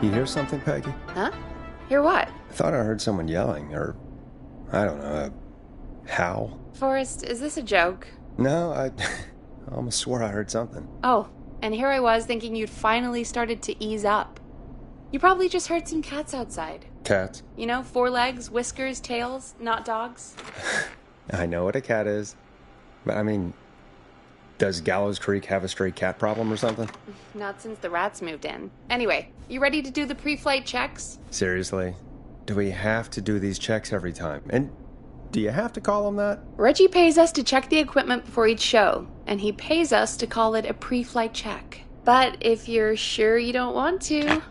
You hear something, Peggy? Huh? Hear what? I thought I heard someone yelling, or, I don't know, a howl. Forrest, is this a joke? No, I almost swore I heard something. Oh, and here I was thinking you'd finally started to ease up. You probably just heard some cats outside. Cats? You know, 4 legs, whiskers, tails, not dogs. I know what a cat is, but I mean, does Gallows Creek have a stray cat problem or something? Not since the rats moved in. Anyway, you ready to do the pre-flight checks? Seriously? Do we have to do these checks every time? And do you have to call them that? Reggie pays us to check the equipment before each show, and he pays us to call it a pre-flight check. But if you're sure you don't want to...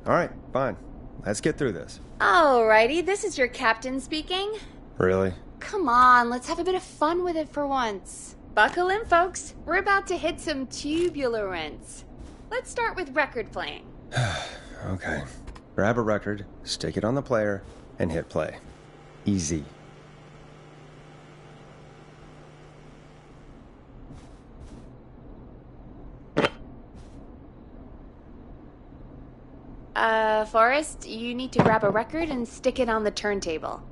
All right, fine. Let's get through this. Alrighty, this is your captain speaking. Really? Come on, let's have a bit of fun with it for once. Buckle in, folks. We're about to hit some tubular rents. Let's start with record playing. Okay. Grab a record, stick it on the player, and hit play. Easy. Forrest, you need to grab a record and stick it on the turntable.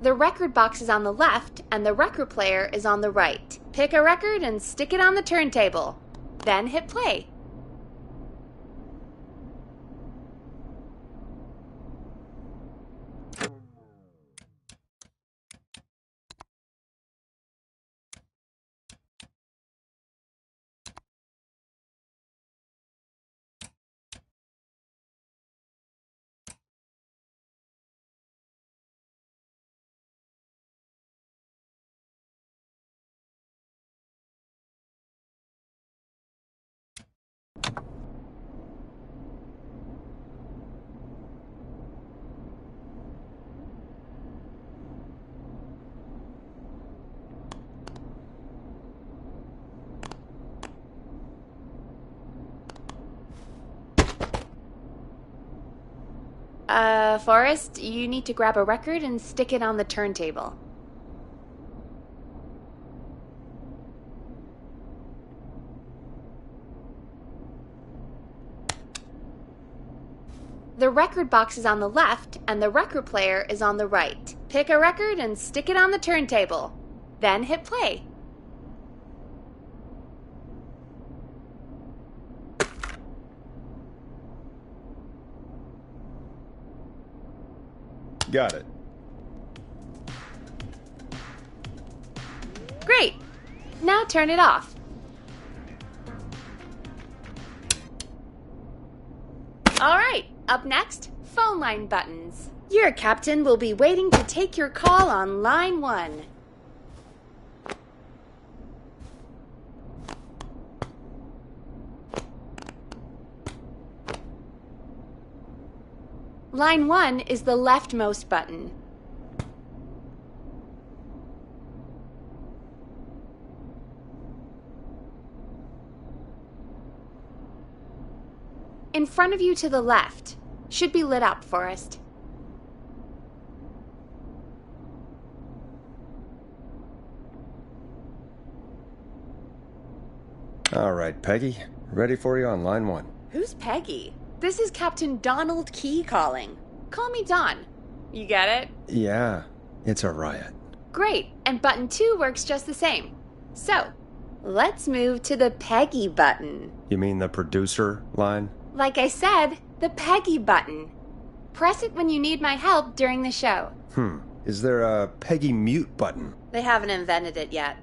The record box is on the left, and the record player is on the right. Pick a record and stick it on the turntable. Then hit play. Forrest, you need to grab a record and stick it on the turntable. The record box is on the left, and the record player is on the right. Pick a record and stick it on the turntable. Then hit play. Got it. Great! Now turn it off. Alright, up next, phone line buttons. Your captain will be waiting to take your call on line 1. Line 1 is the leftmost button. In front of you to the left. Should be lit up, Forrest. All right, Peggy. Ready for you on line 1. Who's Peggy? This is Captain Donald Key calling. Call me Don. You get it? Yeah, it's a riot. Great, and button 2 works just the same. So, let's move to the Peggy button. You mean the producer line? Like I said, the Peggy button. Press it when you need my help during the show. Is there a Peggy mute button? They haven't invented it yet.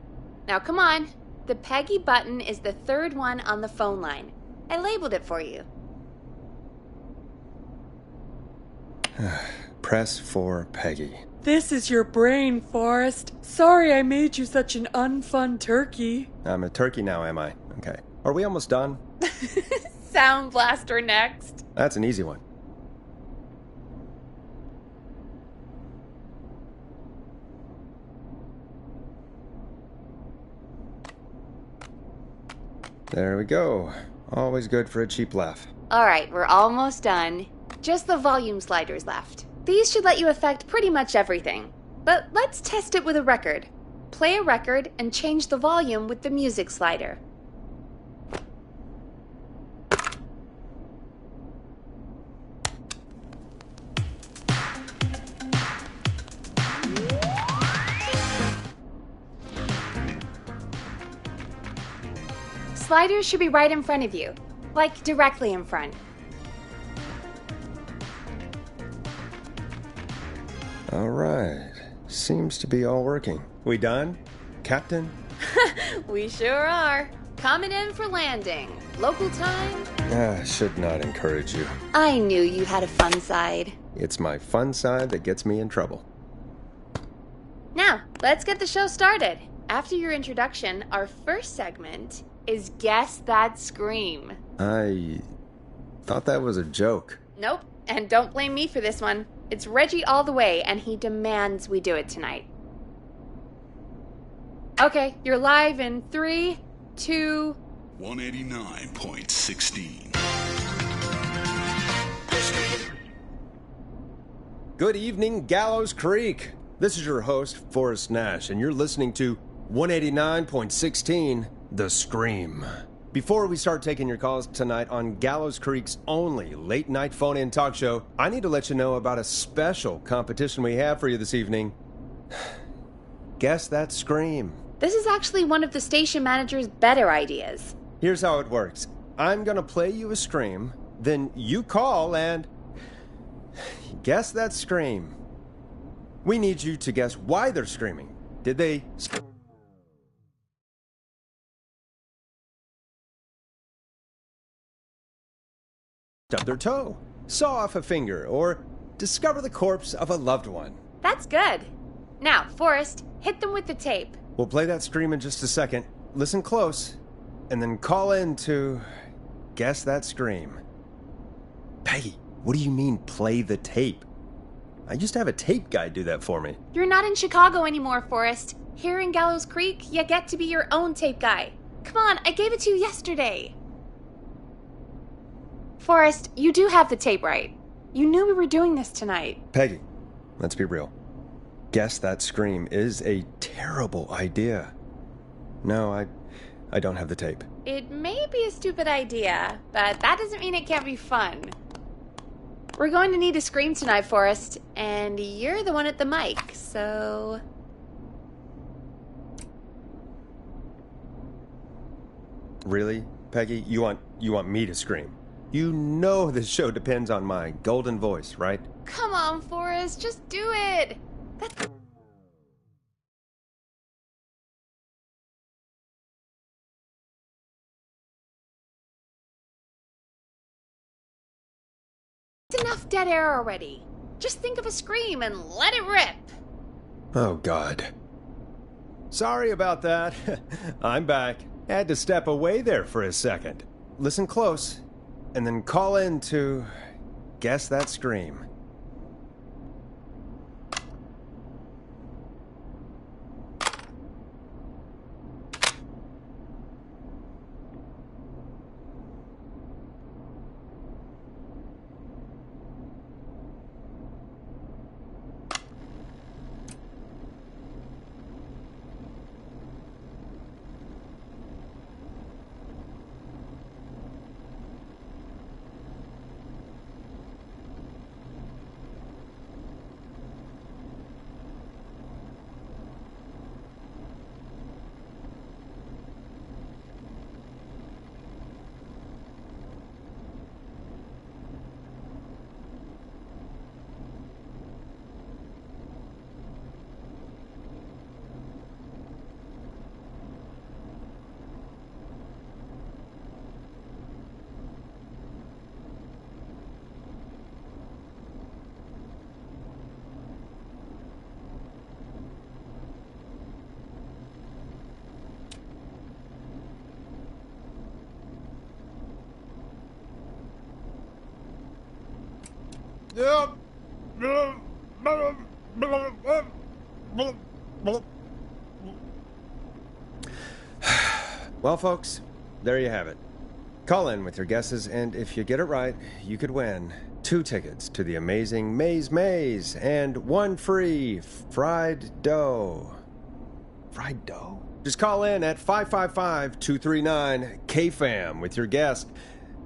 Now come on. The Peggy button is the 3rd one on the phone line. I labeled it for you. Press for Peggy. This is your brain, Forrest. Sorry I made you such an unfun turkey. I'm a turkey now, am I? Okay. Are we almost done? Sound Blaster next. That's an easy one. There we go. Always good for a cheap laugh. Alright, we're almost done. Just the volume sliders left. These should let you affect pretty much everything. But let's test it with a record. Play a record and change the volume with the music slider. Sliders should be right in front of you, like directly in front. All right. Seems to be all working. We done, Captain? We sure are. Coming in for landing. Local time? I should not encourage you. I knew you had a fun side. It's my fun side that gets me in trouble. Now, let's get the show started. After your introduction, our first segment is Guess That Scream. I thought that was a joke. Nope, and don't blame me for this one. It's Reggie all the way, and he demands we do it tonight. Okay, you're live in 3, 2... 189.16. Good evening, Gallows Creek. This is your host, Forrest Nash, and you're listening to 189.16, The Scream. Before we start taking your calls tonight on Gallows Creek's only late-night phone-in talk show, I need to let you know about a special competition we have for you this evening. Guess That Scream. This is actually one of the station manager's better ideas. Here's how it works. I'm gonna play you a scream, then you call and guess that scream. We need you to guess why they're screaming. Did they stub their toe, saw off a finger, or discover the corpse of a loved one? That's good. Now, Forrest, hit them with the tape. We'll play that scream in just a second. Listen close, and then call in to guess that scream. Peggy, what do you mean, play the tape? I used to have a tape guy do that for me. You're not in Chicago anymore, Forrest. Here in Gallows Creek, you get to be your own tape guy. Come on, I gave it to you yesterday. Forrest, you do have the tape right. You knew we were doing this tonight. Peggy, let's be real. Guess that scream is a terrible idea. No, I don't have the tape. It may be a stupid idea, but that doesn't mean it can't be fun. We're going to need a scream tonight, Forrest, and you're the one at the mic, so... Really, Peggy? You want me to scream? You know this show depends on my golden voice, right? Come on, Forrest, just do it! That's... It's enough dead air already. Just think of a scream and let it rip. Oh, God. Sorry about that. I'm back. Had to step away there for a second. Listen close, and then call in to guess that scream. Well, folks, there you have it. Call in with your guesses, and if you get it right, you could win 2 tickets to the amazing Maze Maze and 1 free fried dough. Fried dough? Just call in at 555-239-KFAM with your guess.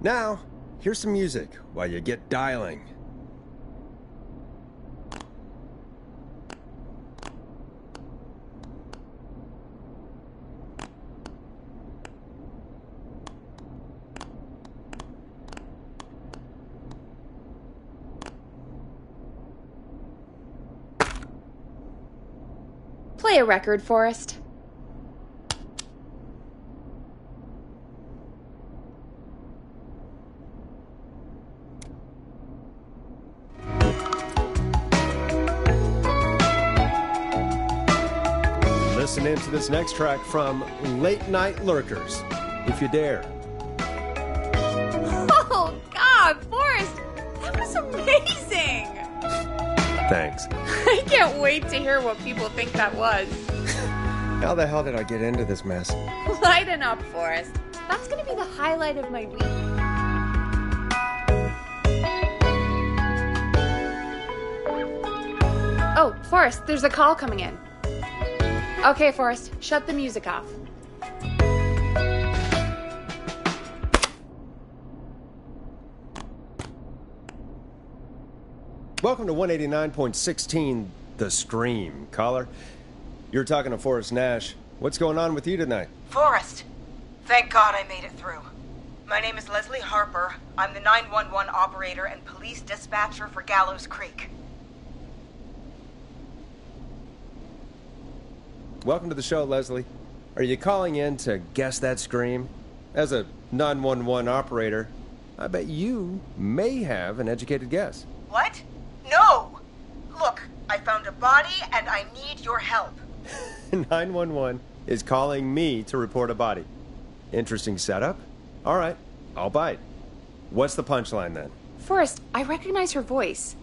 Now, here's some music while you get dialing. Play a record, Forrest. Listen in to this next track from Late Night Lurkers, if you dare. Oh, God, Forrest! That was amazing! Thanks. I can't wait to hear what people think that was. How the hell did I get into this mess? Lighten up, Forrest. That's gonna be the highlight of my week. Oh, Forrest, there's a call coming in. Okay, Forrest, shut the music off. Welcome to 189.16, The Scream. Caller, you're talking to Forrest Nash. What's going on with you tonight? Forrest! Thank God I made it through. My name is Leslie Harper. I'm the 911 operator and police dispatcher for Gallows Creek. Welcome to the show, Leslie. Are you calling in to guess that scream? As a 911 operator, I bet you may have an educated guess. What? No! Look, I found a body and I need your help. 911 is calling me to report a body. Interesting setup. All right, I'll bite. What's the punchline then? Forrest, I recognize her voice.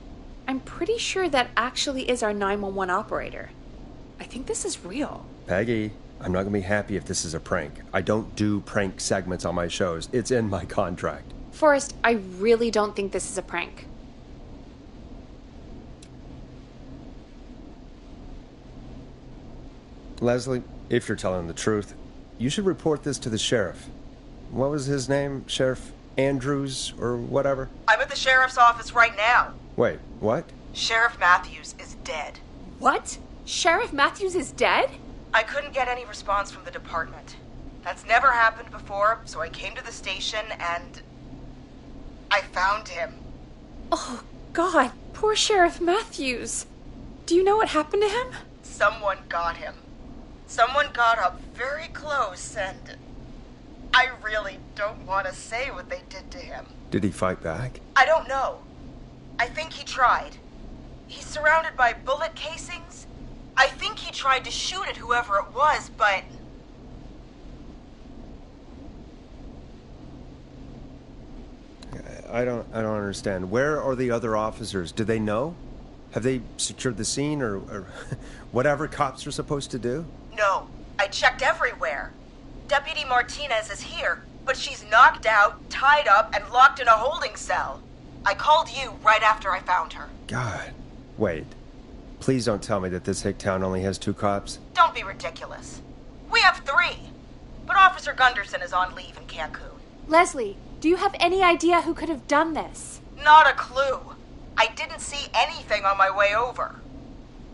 I'm pretty sure that actually is our 911 operator. I think this is real. Peggy, I'm not going to be happy if this is a prank. I don't do prank segments on my shows. It's in my contract. Forrest, I really don't think this is a prank. Leslie, if you're telling the truth, you should report this to the sheriff. What was his name? Sheriff Andrews or whatever? I'm at the sheriff's office right now. Wait, what? Sheriff Matthews is dead. What? Sheriff Matthews is dead? I couldn't get any response from the department. That's never happened before, so I came to the station and I found him. Oh, God, poor Sheriff Matthews. Do you know what happened to him? Someone got him. Someone got up very close and I really don't want to say what they did to him. Did he fight back? I don't know. I think he tried. He's surrounded by bullet casings. I think he tried to shoot at whoever it was, but... I don't understand. Where are the other officers? Do they know? Have they secured the scene or whatever cops are supposed to do? No, I checked everywhere. Deputy Martinez is here, but she's knocked out, tied up, and locked in a holding cell. I called you right after I found her. God. Wait. Please don't tell me that this hick town only has 2 cops. Don't be ridiculous. We have 3, but Officer Gunderson is on leave in Cancun. Leslie, do you have any idea who could have done this? Not a clue. I didn't see anything on my way over.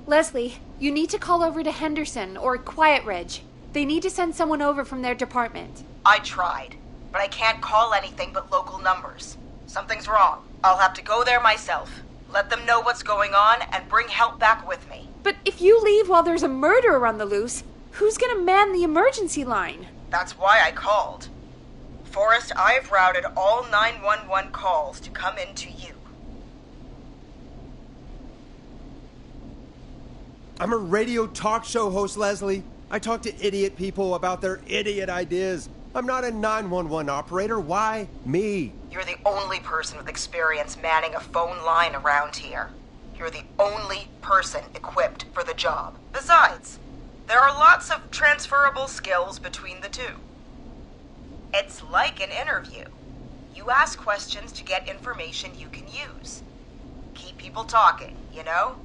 Leslie, you need to call over to Henderson or Quiet Ridge. They need to send someone over from their department. I tried, but I can't call anything but local numbers. Something's wrong. I'll have to go there myself. Let them know what's going on and bring help back with me. But if you leave while there's a murderer on the loose, who's gonna man the emergency line? That's why I called. Forrest, I've routed all 911 calls to come in to you. I'm a radio talk show host, Leslie. I talk to idiot people about their idiot ideas. I'm not a 911 operator. Why me? You're the only person with experience manning a phone line around here. You're the only person equipped for the job. Besides, there are lots of transferable skills between the two. It's like an interview. You ask questions to get information you can use. Keep people talking, you know?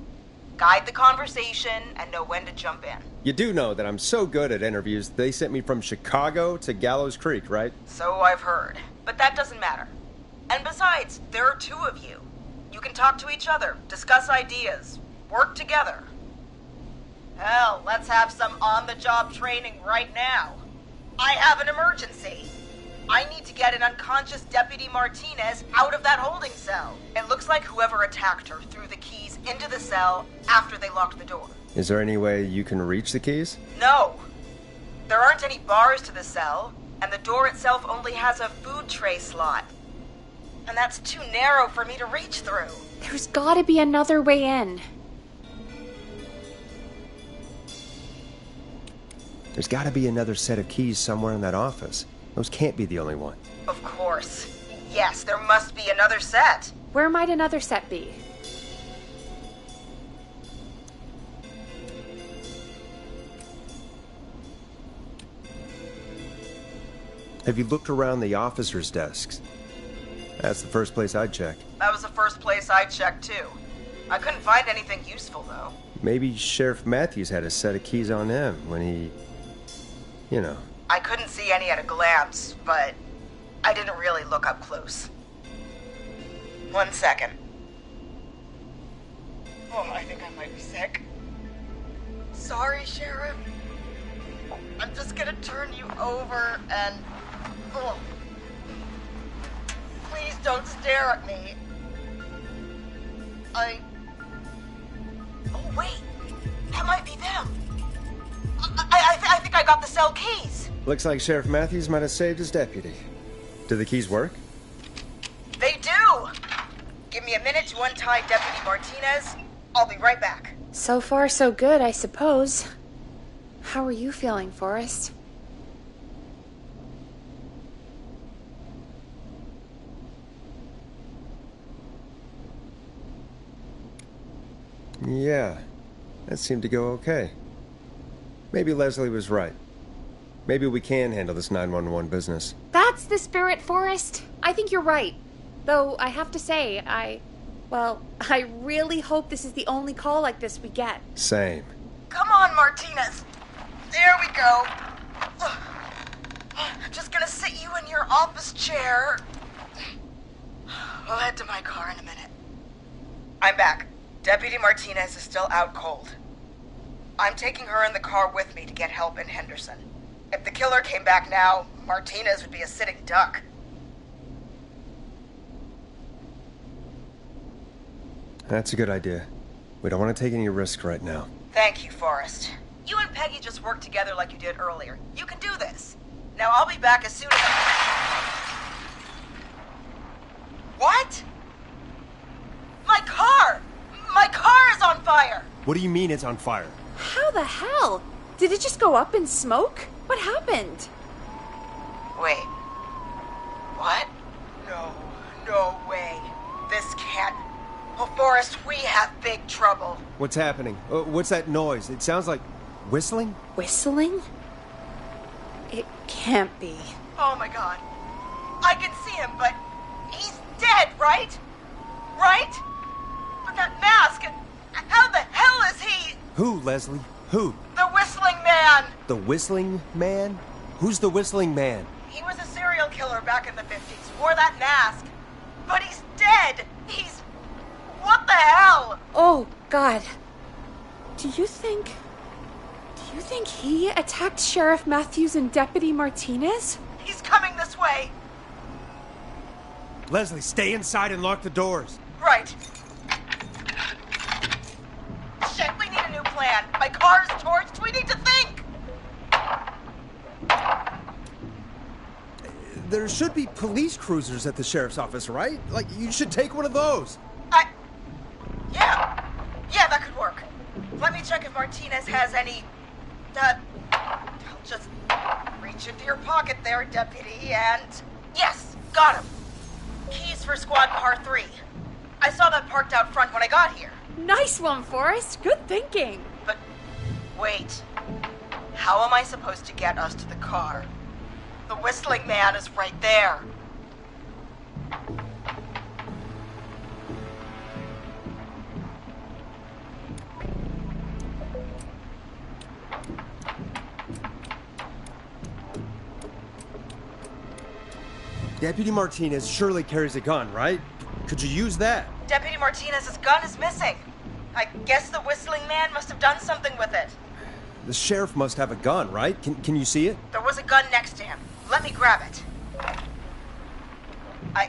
Guide the conversation and know when to jump in. You do know that I'm so good at interviews, they sent me from Chicago to Gallows Creek, right? So I've heard. But that doesn't matter. And besides, there are two of you. You can talk to each other, discuss ideas, work together. Hell, let's have some on-the-job training right now. I have an emergency. I need to get an unconscious Deputy Martinez out of that holding cell. It looks like whoever attacked her threw the keys into the cell after they locked the door. Is there any way you can reach the keys? No. There aren't any bars to the cell, and the door itself only has a food tray slot. And that's too narrow for me to reach through. There's gotta be another way in. There's gotta be another set of keys somewhere in that office. Those can't be the only one. Of course. Yes, there must be another set. Where might another set be? Have you looked around the officers' desks? That's the first place I'd check. That was the first place I checked, too. I couldn't find anything useful, though. Maybe Sheriff Matthews had a set of keys on him when he... you know. I couldn't see any at a glance, but I didn't really look up close. 1 second. Oh, I think I might be sick. Sorry, Sheriff. I'm just gonna turn you over and... Oh. Please don't stare at me. Oh, wait. That might be them. I think I got the cell keys. Looks like Sheriff Matthews might have saved his deputy. Do the keys work? They do! Give me a minute to untie Deputy Martinez. I'll be right back. So far, so good, I suppose. How are you feeling, Forrest? Yeah, that seemed to go okay. Maybe Leslie was right. Maybe we can handle this 911 business. That's the spirit, Forrest. I think you're right. Though, I have to say, I really hope this is the only call like this we get. Same. Come on, Martinez. There we go. I'm just gonna sit you in your office chair. We'll head to my car in a minute. I'm back. Deputy Martinez is still out cold. I'm taking her in the car with me to get help in Henderson. If the killer came back now, Martinez would be a sitting duck. That's a good idea. We don't want to take any risks right now. Thank you, Forrest. You and Peggy just worked together like you did earlier. You can do this. Now I'll be back as soon as What? My car! My car is on fire! What do you mean it's on fire? How the hell? Did it just go up in smoke? What happened? Wait. What? No way. This can't... Oh, Forrest, we have big trouble. What's happening? What's that noise? It sounds like whistling? Whistling? It can't be. Oh my god. I can see him, but he's dead, right? Right? But that mask, how the hell is he? Who, Leslie? Who? The Whistling Man! The Whistling Man? Who's the Whistling Man? He was a serial killer back in the 50s, wore that mask. But he's dead! He's... What the hell? Oh, God. Do you think he attacked Sheriff Matthews and Deputy Martinez? He's coming this way. Leslie, stay inside and lock the doors. Right. Shit, we need a new plan. My car is torched. We need to think. There should be police cruisers at the sheriff's office, right? Like, you should take one of those. Yeah, that could work. Let me check if Martinez has any... I'll just reach into your pocket there, Deputy, and... Yes, got him. Keys for Squad Car 3. I saw that parked out front when I got here. Nice one, Forrest. Good thinking. But, wait. How am I supposed to get us to the car? The Whistling Man is right there. Deputy Martinez surely carries a gun, right? Could you use that? Deputy Martinez's gun is missing. I guess the Whistling Man must have done something with it. The sheriff must have a gun, right? Can you see it? There was a gun next to him. Let me grab it. Oh,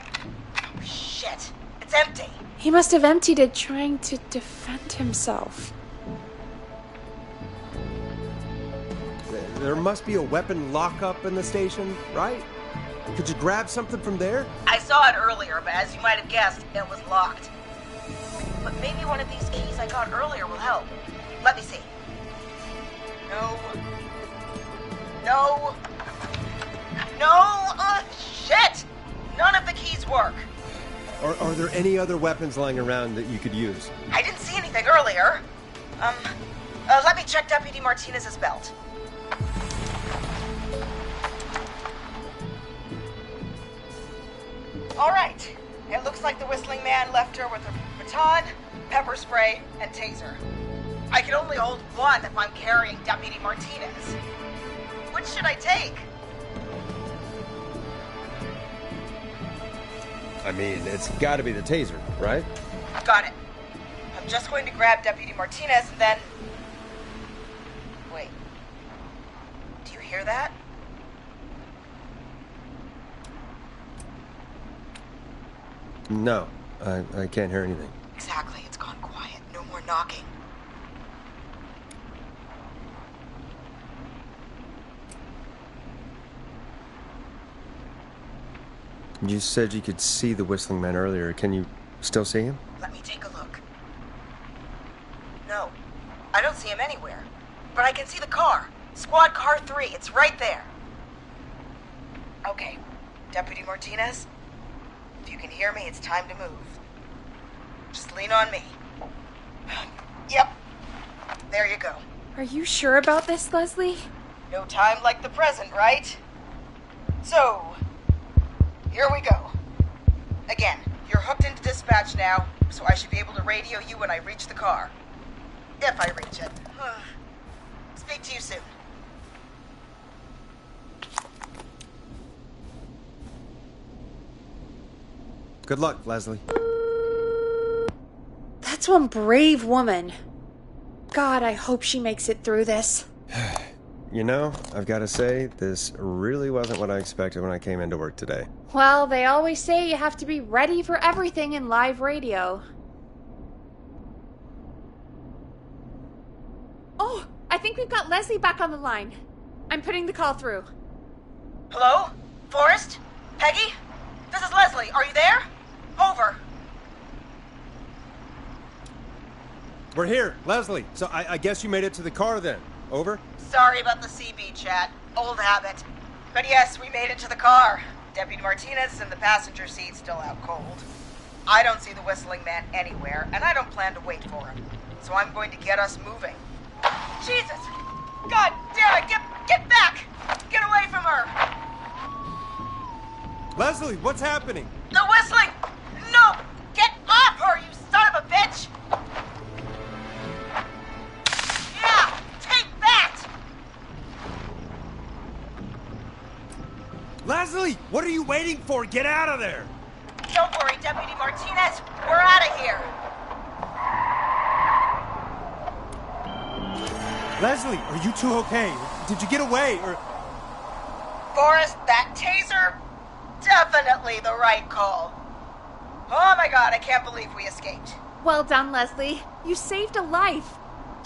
shit. It's empty. He must have emptied it trying to defend himself. There must be a weapon lockup in the station, right? Could you grab something from there? I saw it earlier, but as you might have guessed, it was locked. But maybe one of these keys I got earlier will help. Let me see. No. No. No! Shit! None of the keys work. Are there any other weapons lying around that you could use? I didn't see anything earlier. Let me check Deputy Martinez's belt. All right. It looks like the Whistling Man left her with a baton, pepper spray, and taser. I can only hold one if I'm carrying Deputy Martinez. Which should I take? I mean, it's gotta be the taser, right? Got it. I'm just going to grab Deputy Martinez and then... Wait. Do you hear that? No, I can't hear anything. Exactly. It's gone quiet. No more knocking. You said you could see the Whistling Man earlier. Can you still see him? Let me take a look. No, I don't see him anywhere. But I can see the car. Squad Car 3. It's right there. Okay, Deputy Martinez, if you can hear me, it's time to move. Just lean on me. Yep. There you go. Are you sure about this, Leslie? No time like the present, right? So, here we go. Again, you're hooked into dispatch now, so I should be able to radio you when I reach the car. If I reach it. Speak to you soon. Good luck, Leslie. That's one brave woman. God, I hope she makes it through this. You know, I've got to say, this really wasn't what I expected when I came into work today. Well, they always say you have to be ready for everything in live radio. Oh, I think we've got Leslie back on the line. I'm putting the call through. Hello? Forrest? Peggy? This is Leslie. Are you there? Over. We're here, Leslie. So I guess you made it to the car then. Over? Sorry about the CB chat. Old habit. But yes, we made it to the car. Deputy Martinez is in the passenger seat, still out cold. I don't see the Whistling Man anywhere, and I don't plan to wait for him. So I'm going to get us moving. Jesus! God damn it! Get back! Get away from her! Leslie, what's happening? The Whistling! No! Get off her, you son of a bitch! Yeah! Take that! Leslie, what are you waiting for? Get out of there! Don't worry, Deputy Martinez. We're out of here. Leslie, are you two okay? Did you get away, or... Forrest, that taser? Definitely the right call. Oh my god, I can't believe we escaped. Well done, Leslie. You saved a life.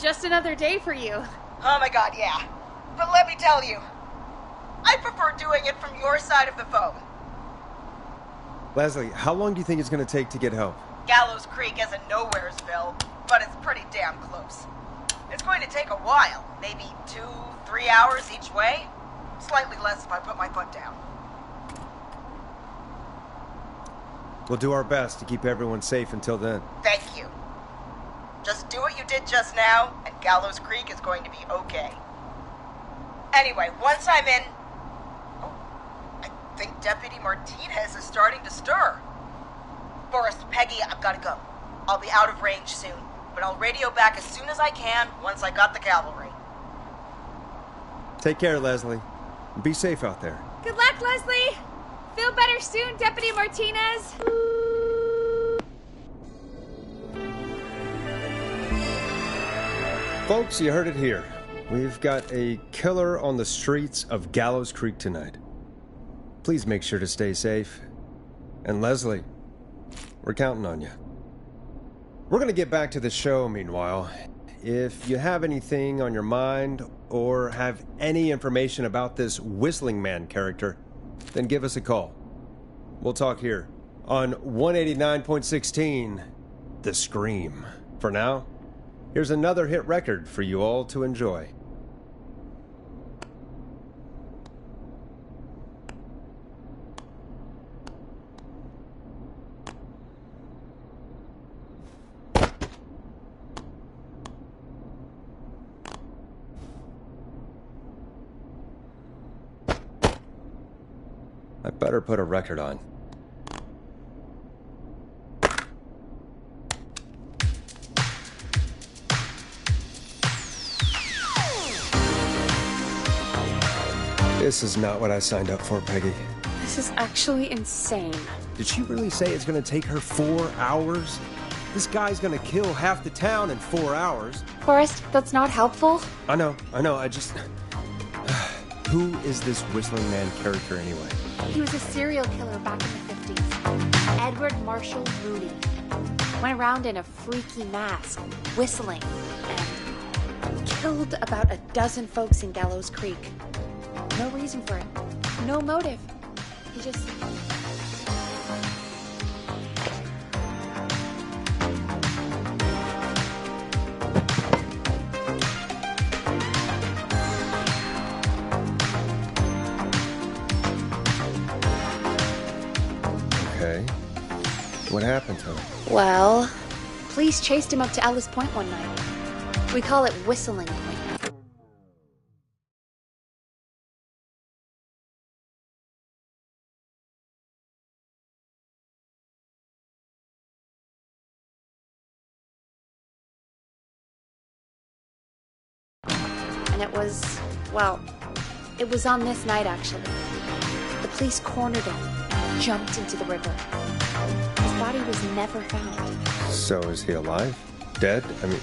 Just another day for you. Oh my god, yeah. But let me tell you, I prefer doing it from your side of the phone. Leslie, how long do you think it's going to take to get help? Gallows Creek isn't Nowheresville, but it's pretty damn close. It's going to take a while, maybe 2-3 hours each way. Slightly less if I put my foot down. We'll do our best to keep everyone safe until then. Thank you. Just do what you did just now, and Gallows Creek is going to be okay. Anyway, once I'm in... Oh, think Deputy Martinez is starting to stir. Forrest, Peggy, I've got to go. I'll be out of range soon, but I'll radio back as soon as I can once I got the cavalry. Take care, Leslie. Be safe out there. Good luck, Leslie! Feel better soon, Deputy Martinez! Folks, you heard it here. We've got a killer on the streets of Gallows Creek tonight. Please make sure to stay safe. And Leslie, we're counting on you. We're going to get back to the show meanwhile. If you have anything on your mind or have any information about this Whistling Man character, then give us a call. We'll talk here on 189.16, The Scream. For now, here's another hit record for you all to enjoy. I better put a record on. This is not what I signed up for, Peggy. This is actually insane. Did she really say it's gonna take her 4 hours? This guy's gonna kill half the town in 4 hours. Forrest, that's not helpful. I know, I just... Who is this Whistling Man character anyway? He was a serial killer back in the 50s. Edward Marshall Moody. Went around in a freaky mask, whistling, and killed about a dozen folks in Gallows Creek. No reason for it. No motive. He just... Okay. What happened to him? Well, police chased him up to Ellis Point one night. We call it Whistling Point. And it was, well, it was on this night actually. The police cornered him and jumped into the river. His body was never found. So is he alive? Dead? I mean,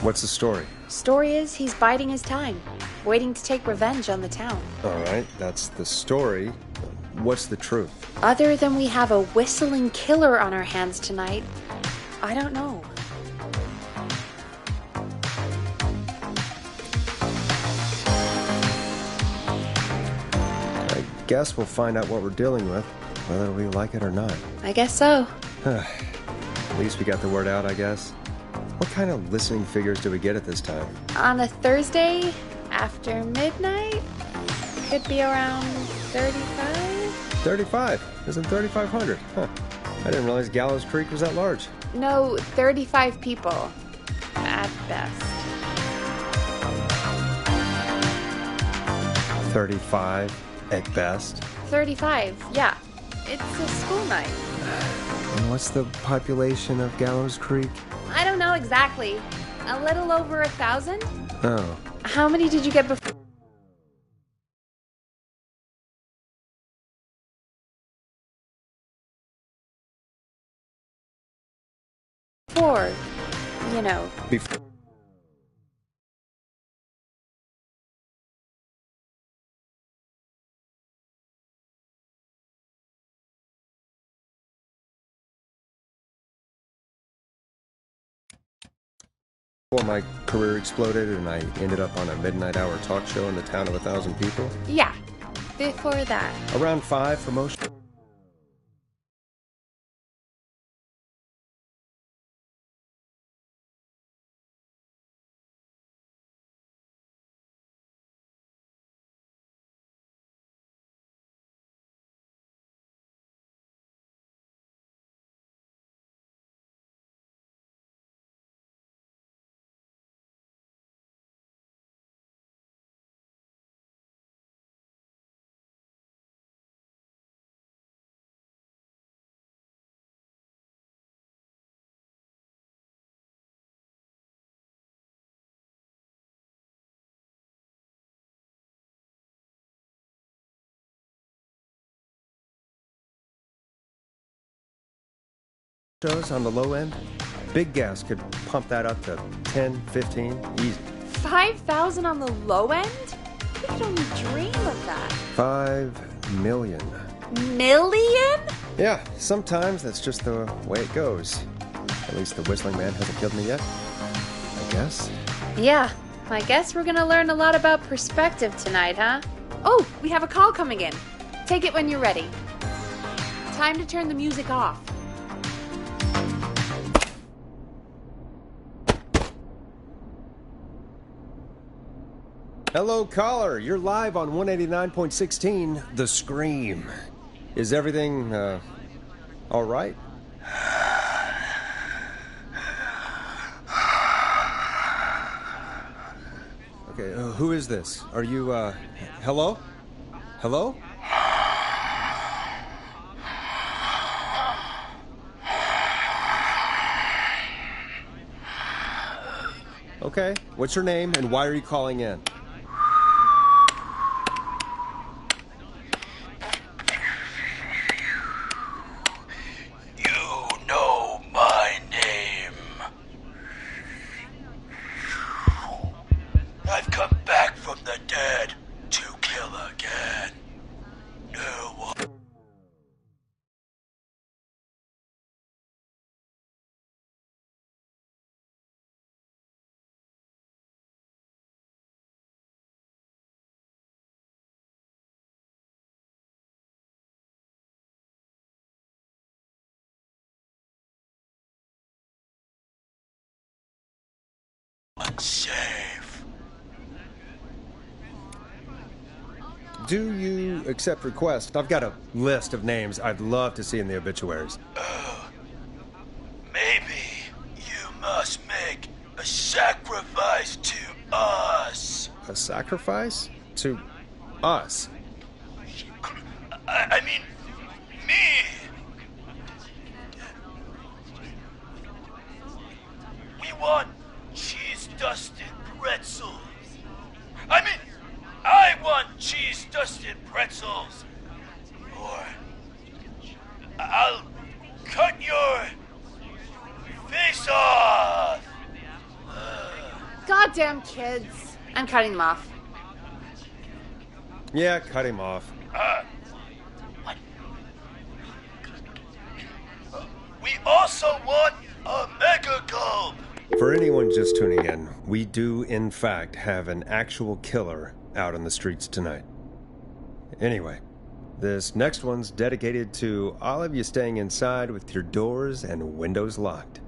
what's the story? Story is he's biding his time, waiting to take revenge on the town. All right, that's the story. What's the truth? Other than we have a whistling killer on our hands tonight, I don't know. I guess we'll find out what we're dealing with, whether we like it or not. I guess so. At least we got the word out, I guess. What kind of listening figures do we get at this time? On a Thursday after midnight, could be around 35? 35? Isn't 3,500? Huh. I didn't realize Gallows Creek was that large. No, 35 people. At best. 35 at best? 35, yeah. It's a school night. And what's the population of Gallows Creek? I don't know exactly. A little over 1,000? Oh. How many did you get before? Before, you know. Before. Before my career exploded and I ended up on a midnight hour talk show in the town of 1,000 people? Yeah, before that. Around 5 for most. extras on the low end. Big gas could pump that up to 10, 15, easy. 5,000 on the low end? We could only dream of that. 5 million. Million? Yeah, sometimes that's just the way it goes. At least the Whistling Man hasn't killed me yet, I guess. Yeah, I guess we're gonna learn a lot about perspective tonight, huh? Oh, we have a call coming in. Take it when you're ready. Time to turn the music off. Hello, caller. You're live on 189.16, The Scream. Is everything, all right? Okay, who is this? Are you, hello? Hello? Okay, what's your name and why are you calling in? I've come back from the dead to kill again. No one. Unsafe. Do you accept requests? I've got a list of names I'd love to see in the obituaries. Maybe you must make a sacrifice to us. A sacrifice? To us? I mean, me. We want cheese-dusted pretzels. I mean, I want cheese-dusted pretzels. Or I'll cut your face off. Goddamn kids. I'm cutting them off. Yeah, cut him off. What? We also want a mega gulp. For anyone just tuning in, we do, in fact, have an actual killer out on the streets tonight. Anyway, this next one's dedicated to all of you staying inside with your doors and windows locked.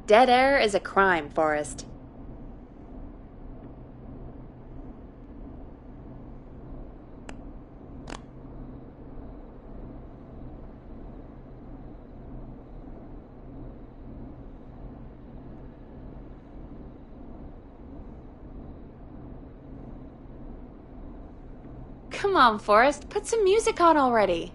Dead air is a crime, Forrest. Come on, Forrest, put some music on already.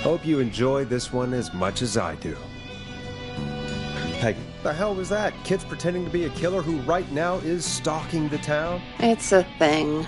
Hope you enjoy this one as much as I do. Hey, the hell was that? Kids pretending to be a killer who right now is stalking the town? It's a thing.